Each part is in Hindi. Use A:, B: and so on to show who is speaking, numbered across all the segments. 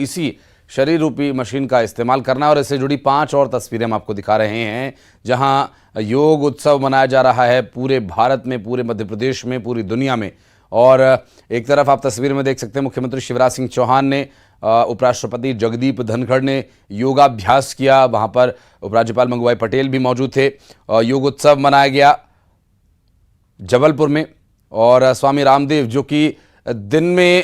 A: इसी शरीर रूपी मशीन का इस्तेमाल करना। और इससे जुड़ी 5 और तस्वीरें हम आपको दिखा रहे हैं, जहां योग उत्सव मनाया जा रहा है पूरे भारत में, पूरे मध्य प्रदेश में, पूरी दुनिया में। और एक तरफ आप तस्वीर में देख सकते हैं मुख्यमंत्री शिवराज सिंह चौहान ने, उपराष्ट्रपति जगदीप धनखड़ ने योगाभ्यास किया। वहां पर उपराज्यपाल मंगूभाई पटेल भी मौजूद थे। योग उत्सव मनाया गया जबलपुर में। और स्वामी रामदेव, जो कि दिन में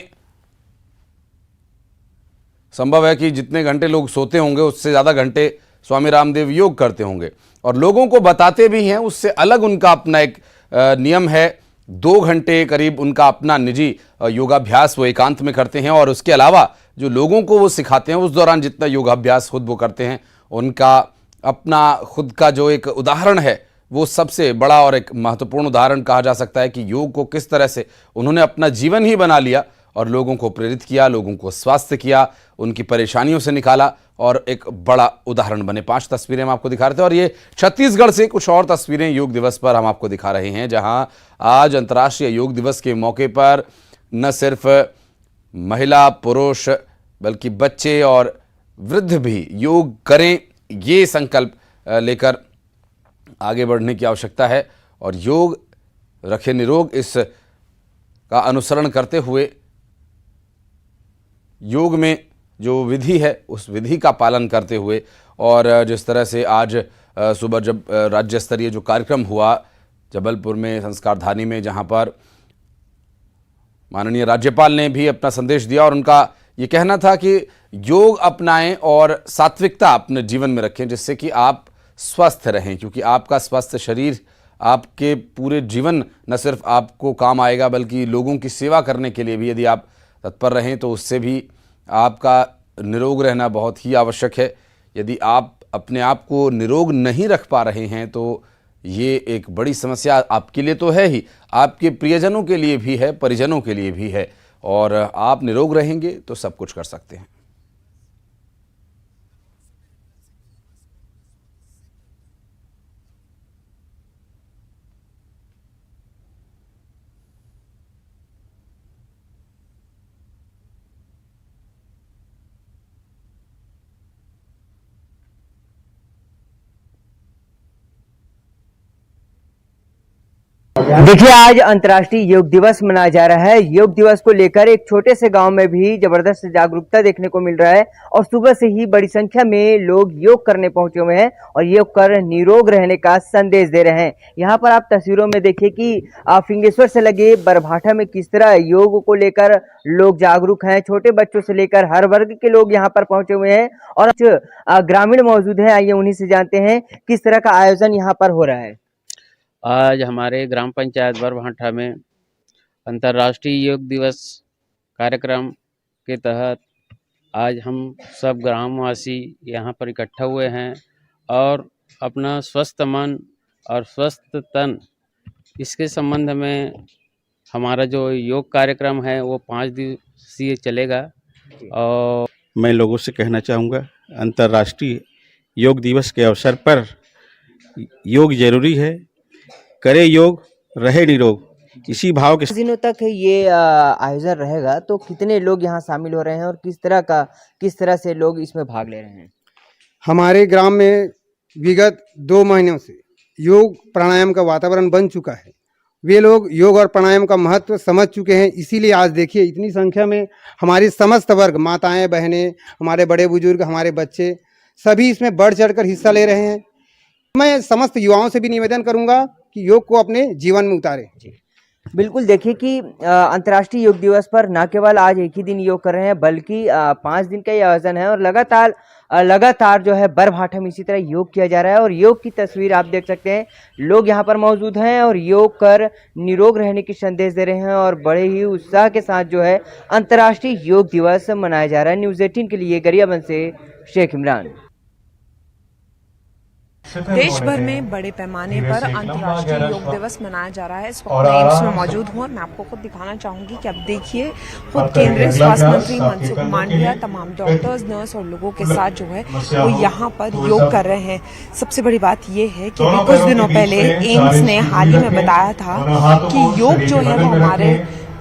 A: संभव है कि जितने घंटे लोग सोते होंगे उससे ज़्यादा घंटे स्वामी रामदेव योग करते होंगे और लोगों को बताते भी हैं। उससे अलग उनका अपना एक नियम है, 2 घंटे करीब उनका अपना निजी योगाभ्यास वो एकांत में करते हैं। और उसके अलावा जो लोगों को वो सिखाते हैं, उस दौरान जितना योगाभ्यास खुद वो करते हैं, उनका अपना खुद का जो एक उदाहरण है, वो सबसे बड़ा और एक महत्वपूर्ण उदाहरण कहा जा सकता है कि योग को किस तरह से उन्होंने अपना जीवन ही बना लिया और लोगों को प्रेरित किया, लोगों को स्वास्थ्य किया, उनकी परेशानियों से निकाला और एक बड़ा उदाहरण बने। 5 तस्वीरें हम आपको दिखा रहे थे। और ये छत्तीसगढ़ से कुछ और तस्वीरें योग दिवस पर हम आपको दिखा रहे हैं, जहां आज अंतर्राष्ट्रीय योग दिवस के मौके पर न सिर्फ महिला पुरुष बल्कि बच्चे और वृद्ध भी योग करें, ये संकल्प लेकर आगे बढ़ने की आवश्यकता है। और योग रखे निरोग, इस का अनुसरण करते हुए योग में जो विधि है उस विधि का पालन करते हुए, और जिस तरह से आज सुबह जब राज्य स्तरीय जो कार्यक्रम हुआ जबलपुर में संस्कारधानी में, जहां पर माननीय राज्यपाल ने भी अपना संदेश दिया और उनका ये कहना था कि योग अपनाएं और सात्विकता अपने जीवन में रखें, जिससे कि आप स्वस्थ रहें। क्योंकि आपका स्वस्थ शरीर आपके पूरे जीवन न सिर्फ आपको काम आएगा बल्कि लोगों की सेवा करने के लिए भी यदि आप तत्पर रहें तो उससे भी आपका निरोग रहना बहुत ही आवश्यक है। यदि आप अपने आप को निरोग नहीं रख पा रहे हैं तो ये एक बड़ी समस्या आपके लिए तो है ही, आपके प्रियजनों के लिए भी है, परिजनों के लिए भी है। और आप निरोग रहेंगे तो सब कुछ कर सकते हैं।
B: देखिए, आज अंतर्राष्ट्रीय योग दिवस मनाया जा रहा है। योग दिवस को लेकर एक छोटे से गांव में भी जबरदस्त जागरूकता देखने को मिल रहा है और सुबह से ही बड़ी संख्या में लोग योग करने पहुंचे हुए हैं और योग कर निरोग रहने का संदेश दे रहे हैं। यहां पर आप तस्वीरों में देखिए कि फिंगेश्वर से लगे बरभाठा में किस तरह योग को लेकर लोग जागरूक हैं। छोटे बच्चों से लेकर हर वर्ग के लोग यहाँ पर पहुंचे हुए हैं और ग्रामीण मौजूद है। आइए उन्हीं से जानते हैं किस तरह का आयोजन यहाँ पर हो रहा है।
C: आज हमारे ग्राम पंचायत बरभाठा में अंतर्राष्ट्रीय योग दिवस कार्यक्रम के तहत आज हम सब ग्रामवासी यहाँ पर इकट्ठा हुए हैं और अपना स्वस्थ मन और स्वस्थ तन, इसके संबंध में हमारा जो योग कार्यक्रम है वो 5 दिवसीय चलेगा। और
D: मैं लोगों से कहना चाहूँगा, अंतर्राष्ट्रीय योग दिवस के अवसर पर योग जरूरी है, करे योग रहे निरोग, इसी भाव के
B: दिनों तक ये आयोजन रहेगा तो कितने लोग यहाँ शामिल हो रहे हैं और किस तरह से लोग इसमें भाग ले रहे हैं?
E: हमारे ग्राम में विगत 2 महीनों से योग प्राणायाम का वातावरण बन चुका है। वे लोग योग और प्राणायाम का महत्व समझ चुके हैं, इसीलिए आज देखिए इतनी संख्या में हमारी समस्त वर्ग, माताएं, बहनें, हमारे बड़े बुजुर्ग, हमारे बच्चे सभी इसमें बढ़ चढ़कर हिस्सा ले रहे हैं। मैं समस्त युवाओं से भी निवेदन करूंगा कि योग को अपने जीवन में उतारें।
B: बिल्कुल, देखिए कि अंतर्राष्ट्रीय योग दिवस पर न केवल आज एक ही दिन योग कर रहे हैं बल्कि 5 दिन का ये आयोजन है और लगातार जो है बरभाठा में इसी तरह योग किया जा रहा है। और योग की तस्वीर आप देख सकते हैं, लोग यहाँ पर मौजूद हैं और योग कर निरोग रहने की संदेश दे रहे हैं और बड़े ही उत्साह के साथ जो है अंतर्राष्ट्रीय योग दिवस मनाया जा रहा है। न्यूज़ 18 के लिए गरियाबंद से शेख इमरान।
F: देश भर में बड़े पैमाने पर अंतर्राष्ट्रीय योग दिवस मनाया जा रहा है। इस वक्त मैं एम्स में मौजूद हूँ और मैं आपको खुद दिखाना चाहूंगी कि अब देखिए, खुद केंद्रीय स्वास्थ्य मंत्री मनसुख मांडविया तमाम डॉक्टर्स, नर्स और लोगों के साथ जो है वो यहाँ पर योग कर रहे हैं। सबसे बड़ी बात ये है कि कुछ दिनों पहले एम्स ने हाल ही में बताया था कि योग जो है वो हमारे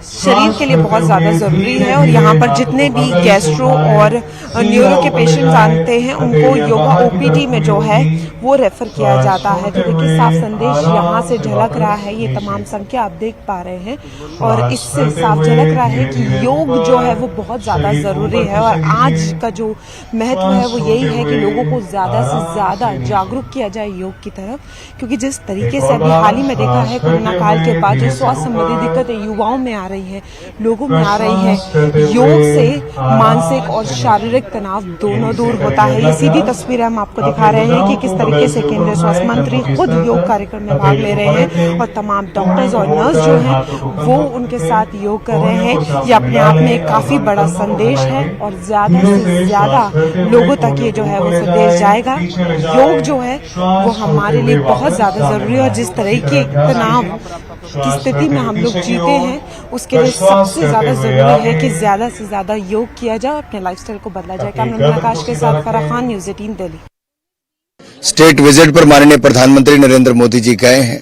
F: शरीर के लिए बहुत ज़्यादा ज़रूरी है। और यहाँ पर जितने भी गैस्ट्रो और न्यूरो के पेशेंट्स आते हैं उनको योगा ओपीडी में जो है वो रेफ़र किया जाता है। तो देखिए साफ संदेश यहाँ से झलक रहा है, ये तमाम संख्या आप देख पा रहे हैं और इससे साफ झलक रहा है कि योग जो है वो बहुत ज़्यादा ज़रूरी है। और आज का जो महत्व है वो यही है कि लोगों को ज़्यादा से ज़्यादा जागरूक किया जाए योग की तरफ, क्योंकि जिस तरीके से अभी हाल ही में देखा है कोरोना काल के बाद जो स्वास्थ्य संबंधी दिक्कतें युवाओं में आ रही है, लोगों में आ रही है, योग से मानसिक और शारीरिक तनाव दोनों दूर होता है। ये सीधी तस्वीर हम आपको दिखा रहे हैं कि किस तरीके से केंद्रीय स्वास्थ्य मंत्री खुद योग कार्यक्रम में भाग ले रहे हैं और तमाम डॉक्टर्स और नर्स जो हैं वो उनके साथ योग कर रहे हैं। ये अपने आप में एक काफी बड़ा संदेश है और ज्यादा से ज्यादा लोगों तक ये जो है वो संदेश जाएगा। योग जो है वो हमारे लिए बहुत ज्यादा जरूरी है और जिस तरह के तनाव की स्थिति में हम लोग जीते हैं उसके लिए सबसे ज्यादा जरूरी है कि ज्यादा से ज्यादा योग किया जाए, अपने लाइफस्टाइल को बदला जाए। कैमरामैन आकाश के साथ Farah Khan, news 18 Delhi.
G: State visit पर माननीय प्रधानमंत्री नरेंद्र मोदी जी गए हैं।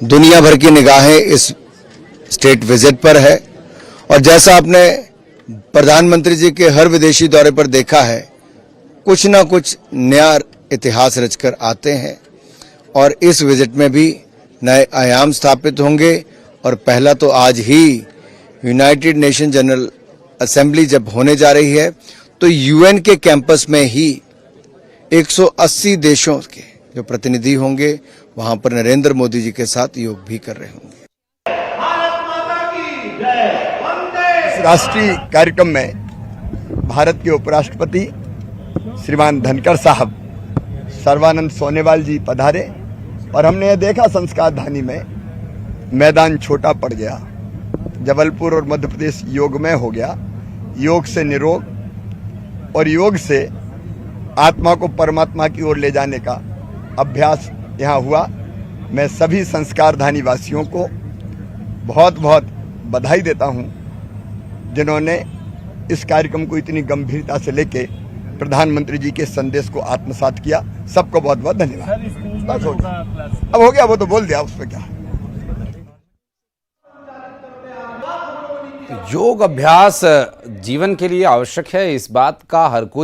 G: दुनिया भर की निगाहें इस स्टेट विजिट पर है और जैसा आपने प्रधानमंत्री जी के हर विदेशी दौरे पर देखा है, कुछ ना कुछ नया इतिहास रचकर आते हैं और इस विजिट में भी नए आयाम स्थापित होंगे। और पहला तो आज ही यूनाइटेड नेशन जनरल असेंबली जब होने जा रही है तो यूएन के कैंपस में ही 180 देशों के जो प्रतिनिधि होंगे वहां पर नरेंद्र मोदी जी के साथ योग भी कर रहे होंगे।
H: इस राष्ट्रीय कार्यक्रम में भारत के उपराष्ट्रपति श्रीमान धनखड़ साहब सर्बानंद सोनोवाल जी पधारे और हमने ये देखा संस्कार धानी में मैदान छोटा पड़ गया। जबलपुर और मध्य प्रदेश योगमय हो गया। योग से निरोग और योग से आत्मा को परमात्मा की ओर ले जाने का अभ्यास यहाँ हुआ। मैं सभी संस्कारधानी वासियों को बहुत बहुत बधाई देता हूँ जिन्होंने इस कार्यक्रम को इतनी गंभीरता से लेके प्रधानमंत्री जी के संदेश को आत्मसात किया। सबको बहुत बहुत धन्यवाद। बस हो गया, अब हो गया, वो तो बोल दिया, उस पर क्या।
A: योग अभ्यास जीवन के लिए आवश्यक है, इस बात का हर कोई